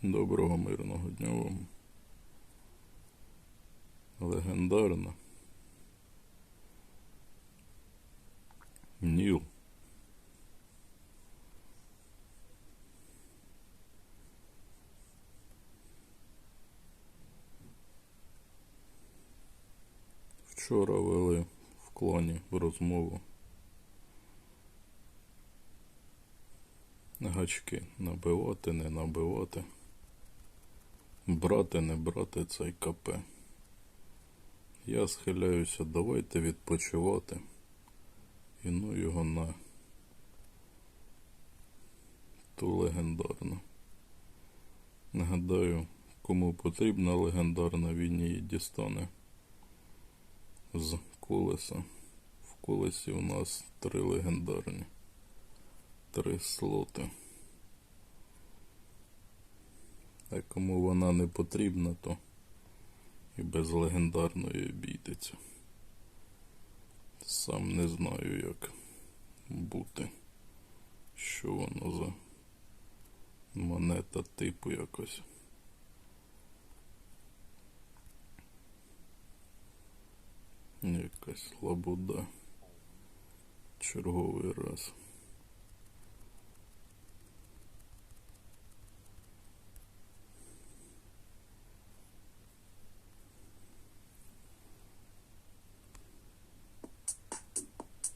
Доброго мирного дня вам. Легендарна Ніл. Вчора вели в клані розмову. Гачки набивати, не набивати, брати, не брати цей КП. Я схиляюся, давайте відпочивати. І ну його на ту легендарну. Нагадаю, кому потрібна легендарна, він її дістане з колеса. В колесі у нас 3 легендарні. 3 слоти. А кому вона не потрібна, то і без легендарної обійдеться. Сам не знаю, як бути. Що воно за монета типу якось. Якась лабуда. Черговий раз.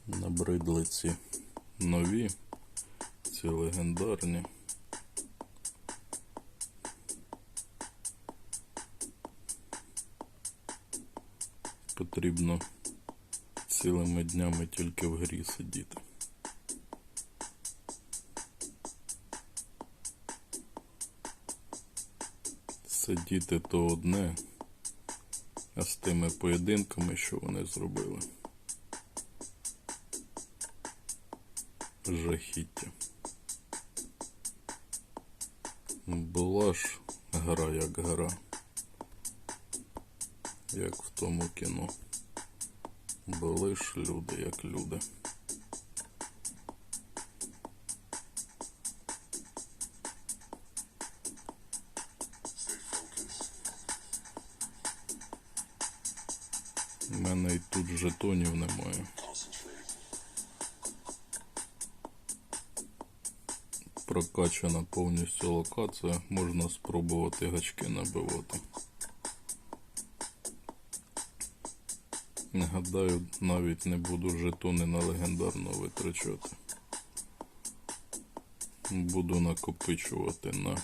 Набридли ці нові, ці легендарні. Потрібно цілими днями тільки в грі сидіти. Сидіти то одне, а з тими поєдинками, що вони зробили, жахіття. Була ж гра як гра, як в тому кіно. Були ж люди як люди. У мене й тут жетонів немає. Прокачана повністю локація, можна спробувати гачки набивати. Нагадаю, навіть не буду жетони на легендарну витрачати. Буду накопичувати на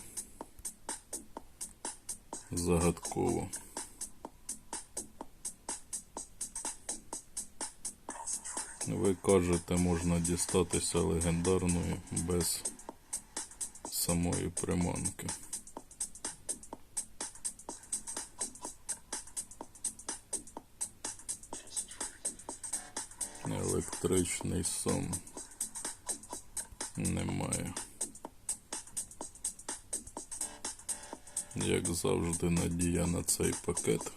загадково. Ви кажете, можна дістатися легендарної без самої приманки. Електричний сам немає. Як завжди, надія на цей пакет.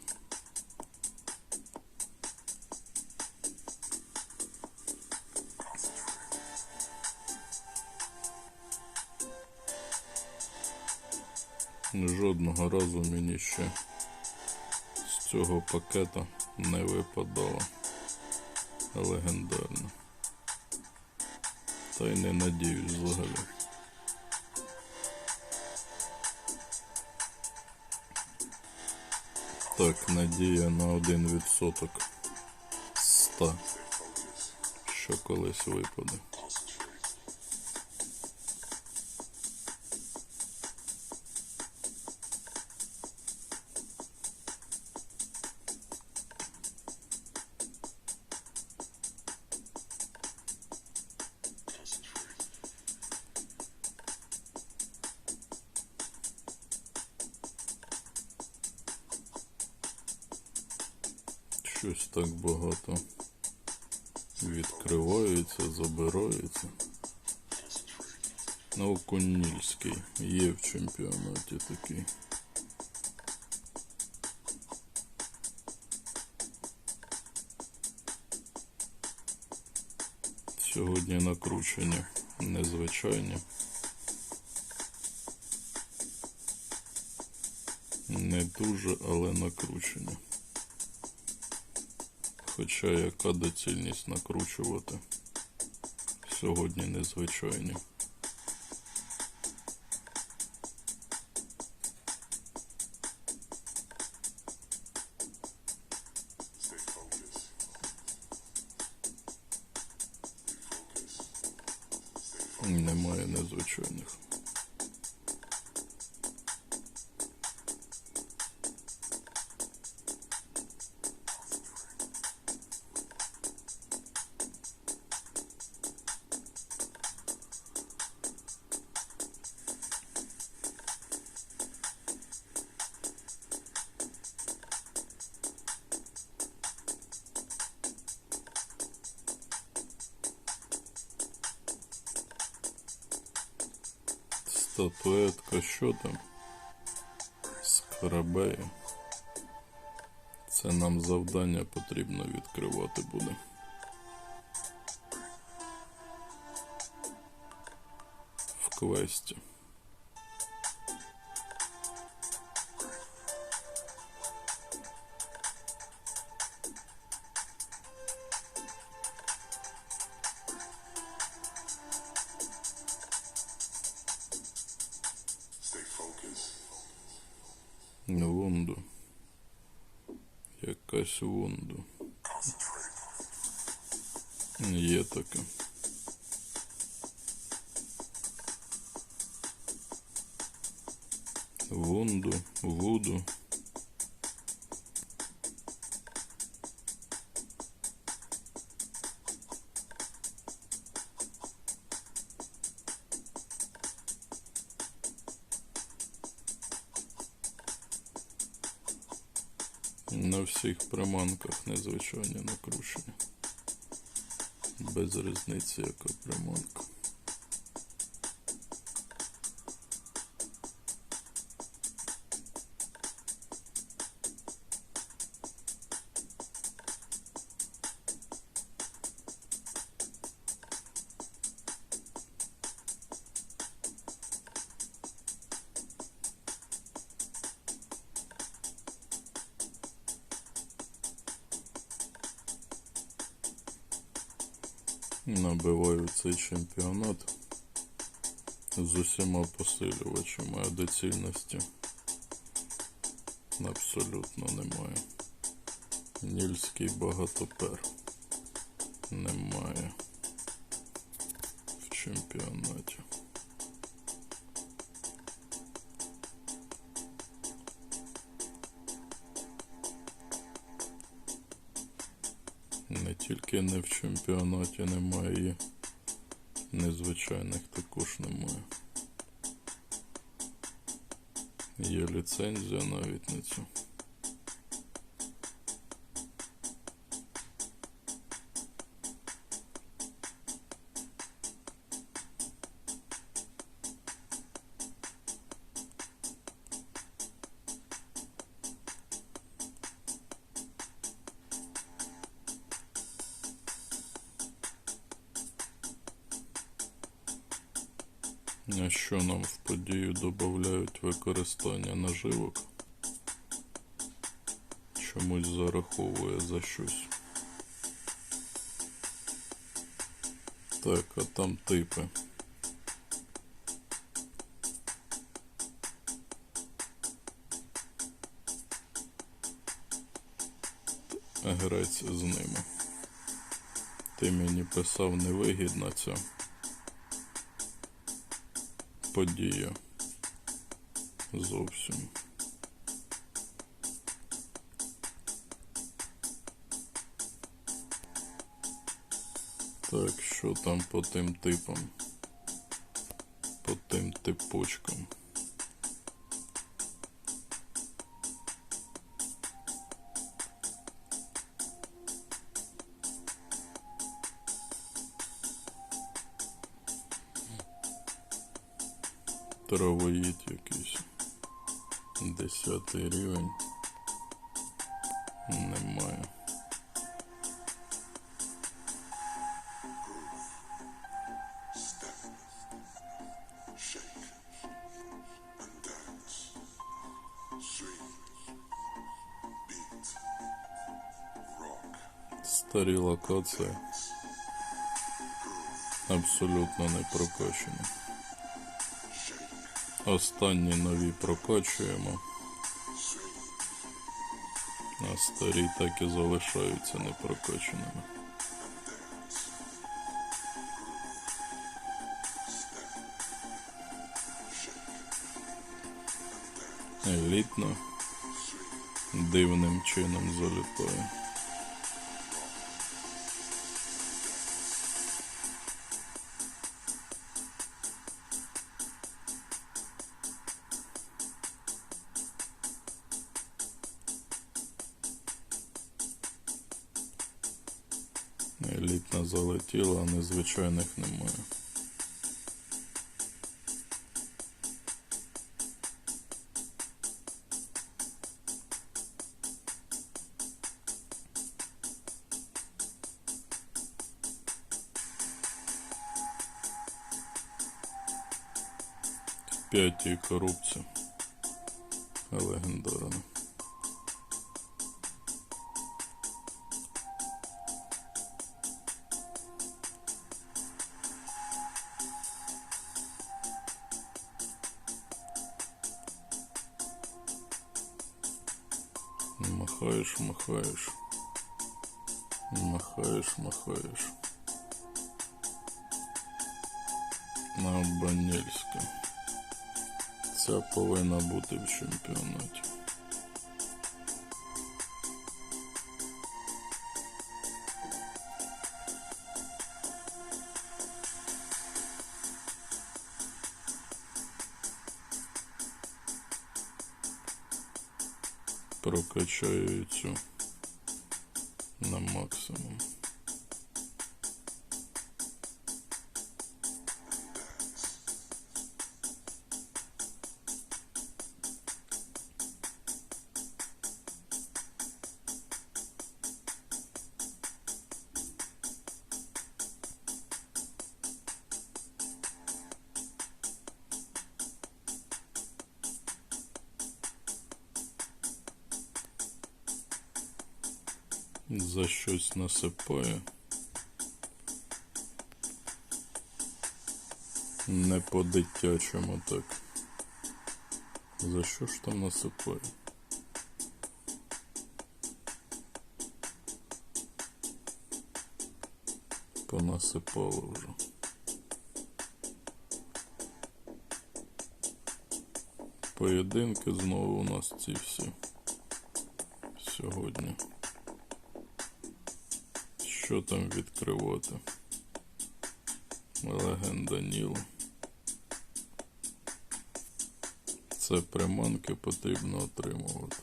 Жодного разу мені ще з цього пакета не випадало легендарно. Та й не надіюсь взагалі. Так, надія на 1% з 100, що колись випаде. Щось так багато відкривається, забирається. Окунільський є в чемпіонаті такий. Сьогодні накручені незвичайні. Не дуже, але накручені. Хоча яка доцільність накручувати? Сьогодні незвичайні. Немає незвичайних. Статуетка, що там? Скарабеї. Це нам завдання потрібно відкривати буде. В квесті. Вунду. Якась вунду. Є таке. Вунду, вуду. На всіх приманках незвичайні накручені. Без різниці, яка приманка. Набиваю цей чемпіонат з усіма посилювачами, а доцільності абсолютно немає. Нільський багатопер немає в чемпіонаті. Не тільки не в чемпіонаті немає, і незвичайних також немає. Є ліцензія навіть на цю. А що нам в подію додають використання наживок? Чомусь зараховує за щось. Так, а там типи. Грець з ними. Ти мені писав, невигідна ця подія. Зовсім. Так, що там по тим типам? По тим типочкам. Травоїд якийсь. 10 рівень. Немає. Shake and dance, swing. Старі локації. Абсолютно не прокачані. Останні нові прокачуємо. А старі так і залишаються непрокачаними. Елітно дивним чином залітає. Елітна залетіла, а незвичайних немає. В п'ятій коробці легендарна. Махаєш, махаєш. Махаєш, махаєш. Абонельська. Ця повинна бути в чемпіонаті. Прокачаю цю на максимум. За щось насипає. Не по-дитячому так. За що ж там насипає? Понасипало вже. Поєдинки знову у нас ці всі сьогодні. Що там відкривати? Легенда Ніл. Це приманки потрібно отримувати.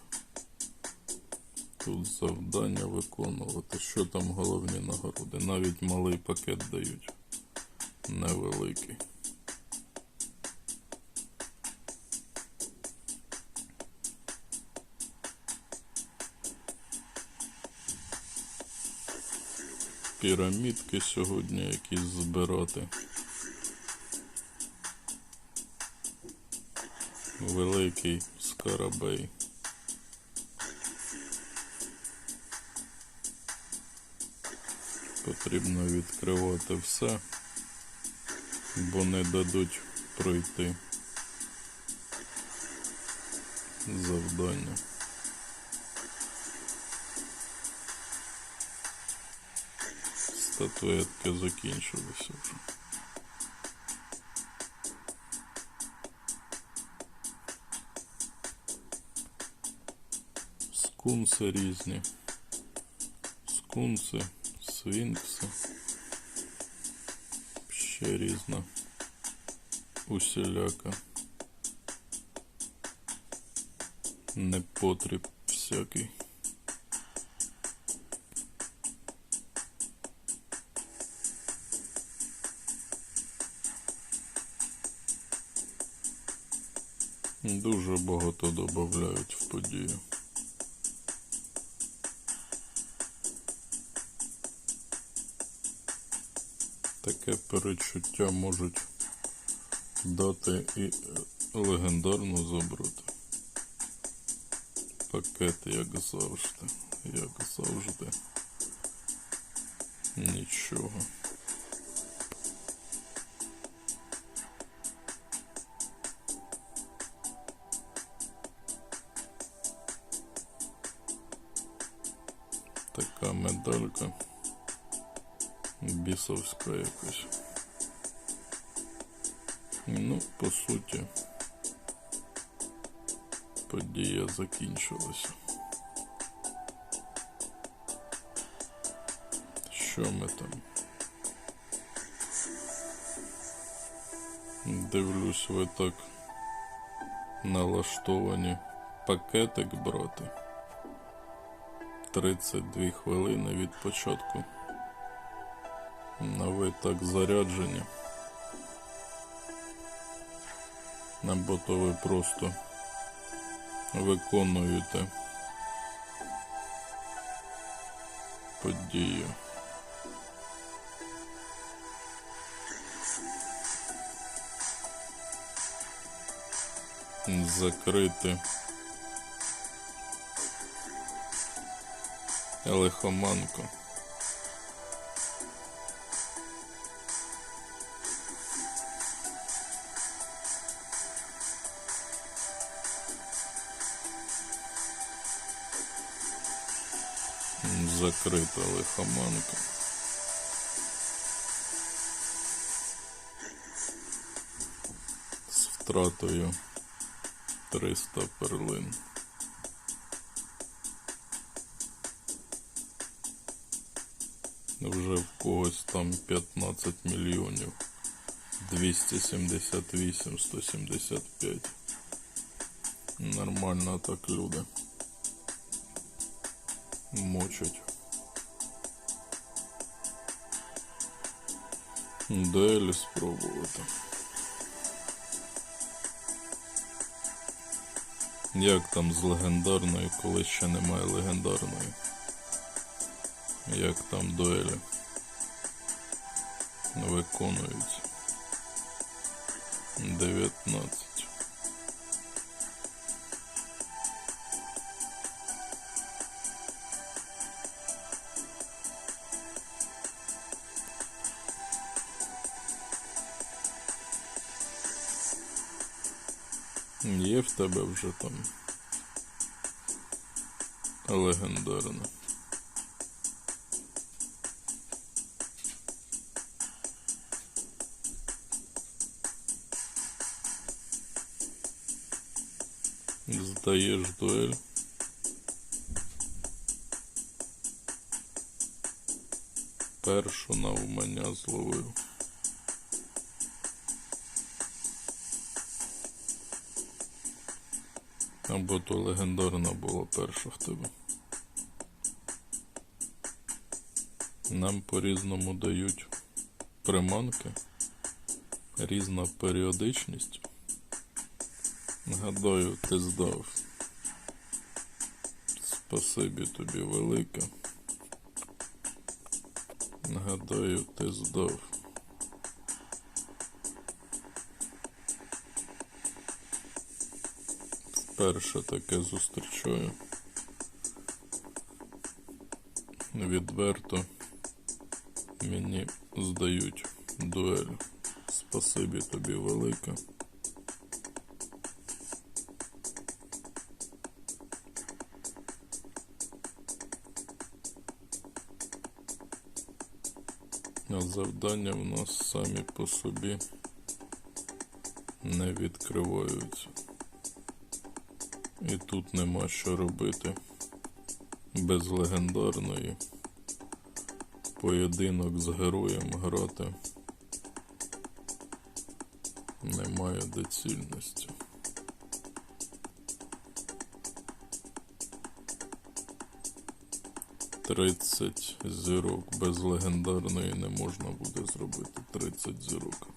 Тут завдання виконувати. Що там головні нагороди? Навіть малий пакет дають. Невеликий. Пірамідки сьогодні якісь збирати. Великий скарабей. Потрібно відкривати все, бо не дадуть пройти завдання. Статуетки закінчилися вже. Скунси різні. Скунси, сфінкси. Ще різна. Усіляка. Непотріб всякий. Дуже багато додають в подію. Таке перечуття можуть дати і легендарну забрати. Пакет, як завжди. Нічого. Така медалька. Бісовська якась. Ну, по суті, подія закінчилася. Що ми там? Дивлюсь, ви так налаштовані пакетик брати. 32 хвилини від початку. А ви так заряджені. Або то ви просто виконуєте подію. Закрити лихоманку. Закрита лихоманка. З втратою 300 перлин. Вже в когось там 15 мільйонів. 278, 175. Нормально так люди мочать. Далі спробувати. Як там з легендарною, коли ще немає легендарної? Як там дуелі виконуються? 19. Є в тебе вже там легендарна. Здаєш дуель. Першу навмання зловив. Або то легендарна була перша в тебе. Нам по-різному дають приманки. Різна періодичність. Гадаю, ти здав. Спасибі тобі велике. Гадаю, ти здав. Вперше таке зустрічаю. Відверто мені здають дуель. Спасибі тобі велике. А завдання в нас самі по собі не відкриваються. І тут нема що робити. Без легендарної поєдинок з героєм грати немає доцільності. «30 зірок без легендарної не можна буде зробити. 30 зірок.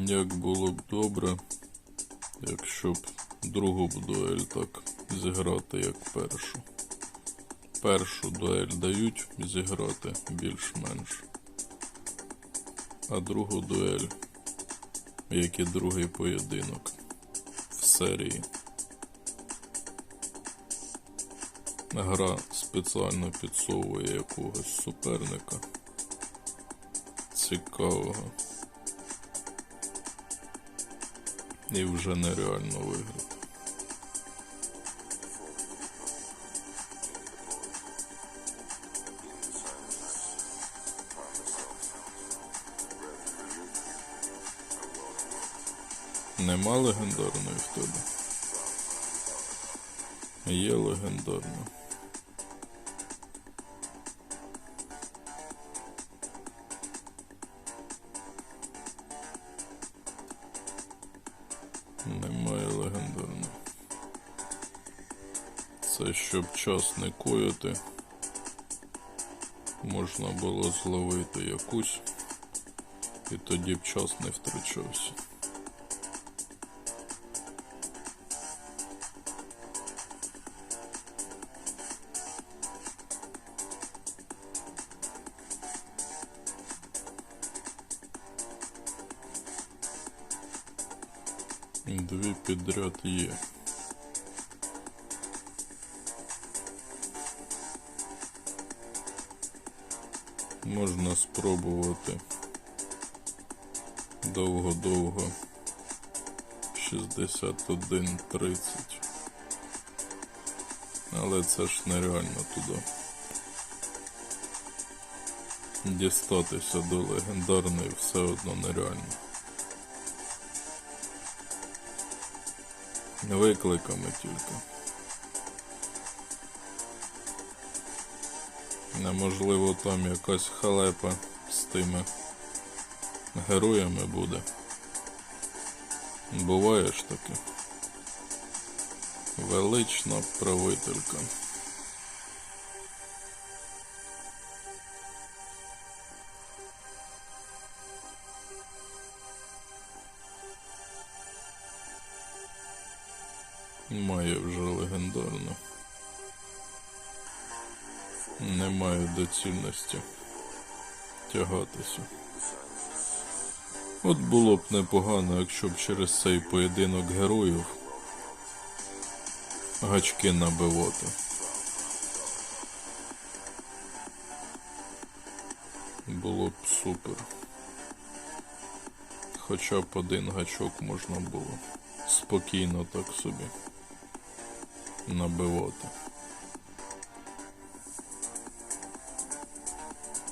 Як було б добре, якщо б другу б дуель так зіграти, як першу. Першу дуель дають зіграти більш-менш, а другу дуель як і другий поєдинок в серії. Гра спеціально підсовує якогось суперника цікавого. І вже нереально виграти. Нема легендарної в тебе? Є легендарна. Немає легендарної. Це щоб час не кояти, можна було зловити якусь, і тоді б час не втрачався. Дві підряд є. Можна спробувати довго-довго 61-30. Але це ж нереально туди. Дістатися до легендарної все одно нереально. Викликами тільки. Неможливо там якась халепа з тими героями буде. Буває ж таки. Велична правителька. Має вже легендарну. Немає доцільності тягатися. От було б непогано, якщо б через цей поєдинок героїв гачки набивати. Було б супер. Хоча б один гачок можна було спокійно так собі набивати.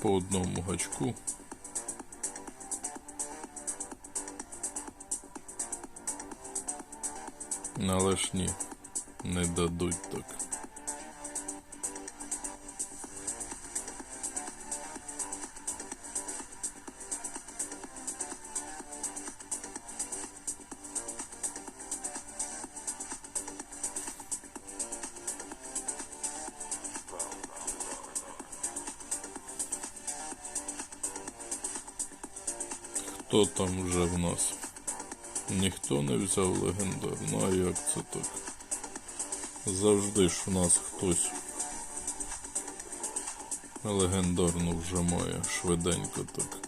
По одному гачку. Але ж ні, не дадуть так. Хто там вже в нас? Ніхто не взяв легендарну, а як це так? Завжди ж в нас хтось легендарну вже має, швиденько так.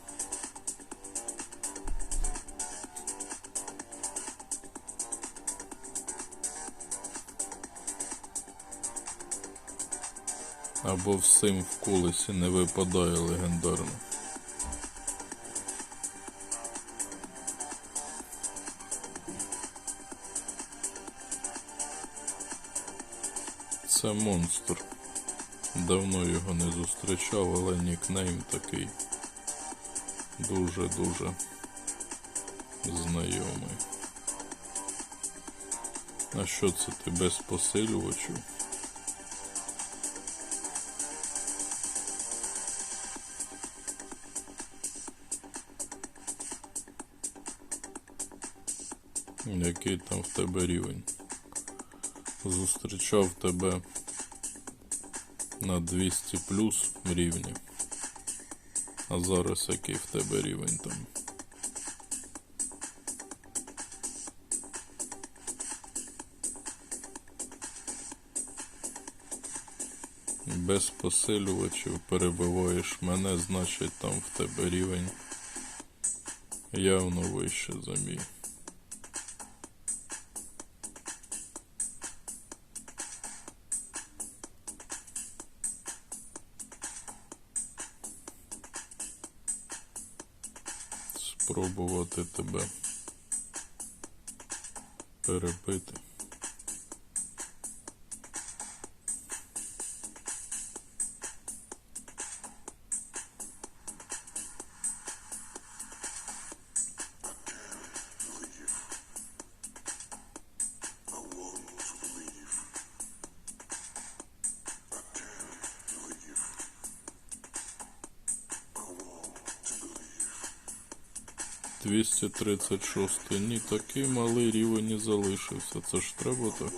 Або всім в колесі не випадає легендарно. Це монстр. Давно його не зустрічав, але нікнейм такий дуже-дуже знайомий. А що це ти без посилювачів? Який там в тебе рівень? Зустрічав тебе на 200 плюс рівні. А зараз який в тебе рівень там? Без посилювачів перебиваєш мене, значить там в тебе рівень явно вище за мій. Спробувати тебе перебити. Двісті 236. Ні, такий малий рівень і залишився. Це ж треба так.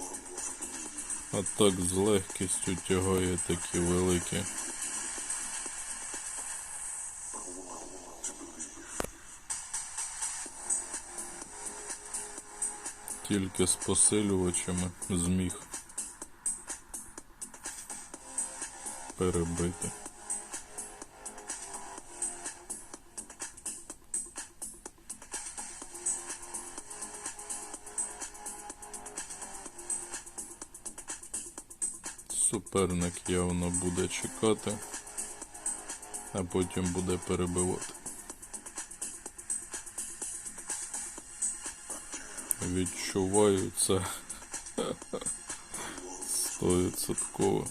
А так з легкістю тягає такі великі. Тільки з посилювачами зміг перебити. Суперник явно буде чекати, а потім буде перебивати. Відчуваю це 100%.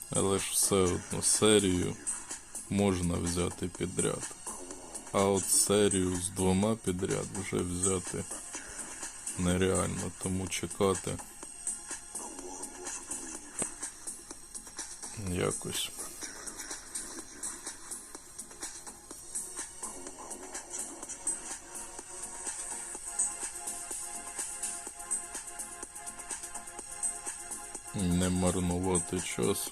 Але ж все одно серію можна взяти підряд. А от серію з 2 підряд вже взяти нереально, тому чекати якось. Не марнувати час,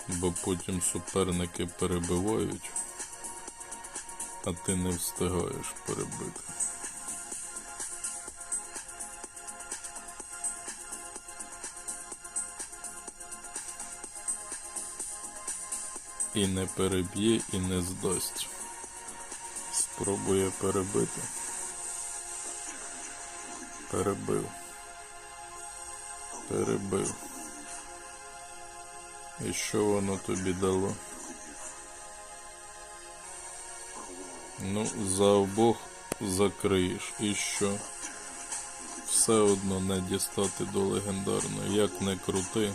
бо потім суперники перебивають, а ти не встигаєш перебити. І не переб'є, і не здасть. Спробує перебити. Перебив. Перебив. І що воно тобі дало? Ну, за обох закриєш. І що? Все одно не дістати до легендарної. Як не крути.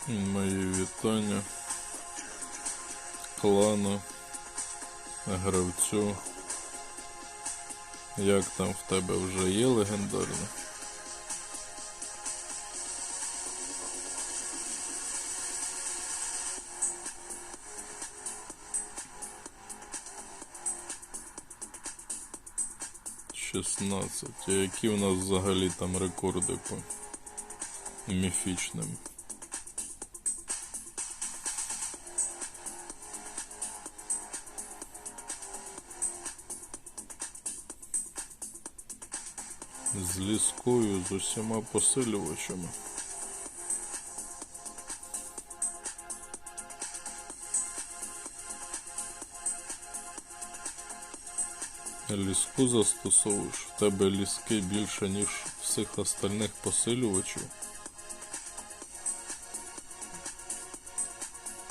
Мої вітання клану, гравцю. Як там в тебе вже є легендарне? Шістнадцять. А які у нас взагалі там рекорди по міфічним? З ліскою, з усіма посилювачами. Ліску застосовуєш, в тебе ліски більше, ніж всіх остальних посилювачів.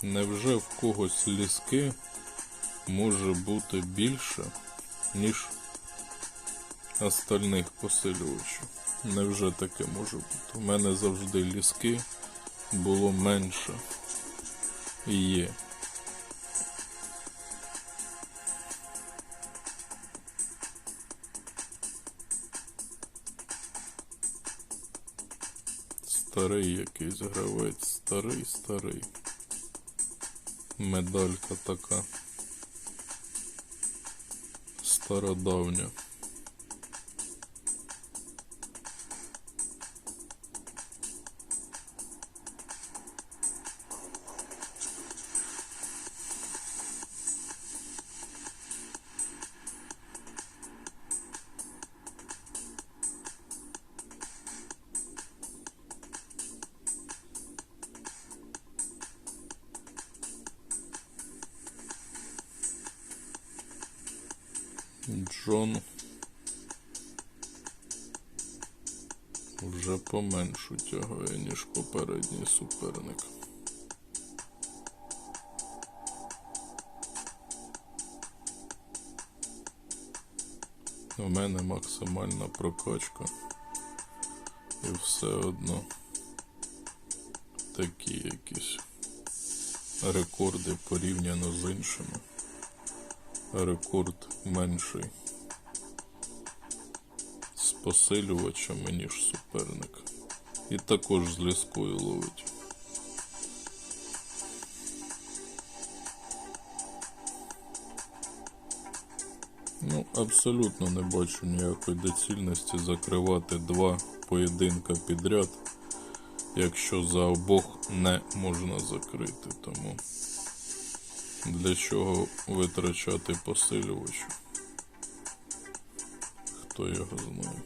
Невже в когось ліски може бути більше, ніж остальних посилювачів? Невже таке може бути? У мене завжди ліски було менше і є. Старий якийсь гравець, старий. Медалька така стародавня. Джон вже поменшу тягає, ніж попередній суперник. У мене максимальна прокачка. І все одно такі якісь рекорди порівняно з іншими. Рекорд менший з посилювачами, ніж суперник. І також з ліскою ловить. Ну, абсолютно не бачу ніякої доцільності закривати два поєдинка підряд, якщо за обох не можна закрити. Тому для чого витрачати посилювачі? Хто його знає.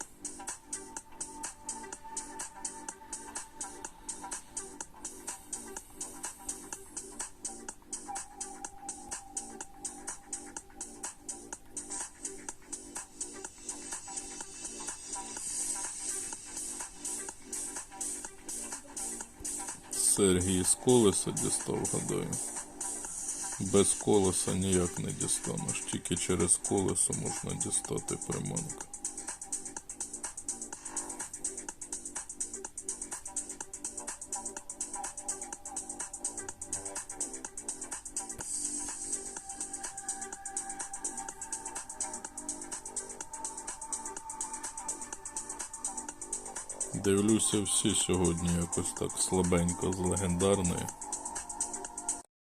Сергій з колеса дістав, гадаю. Без колеса ніяк не дістанеш, тільки через колесо можна дістати приманку. Дивлюся, всі сьогодні якось так слабенько з легендарної.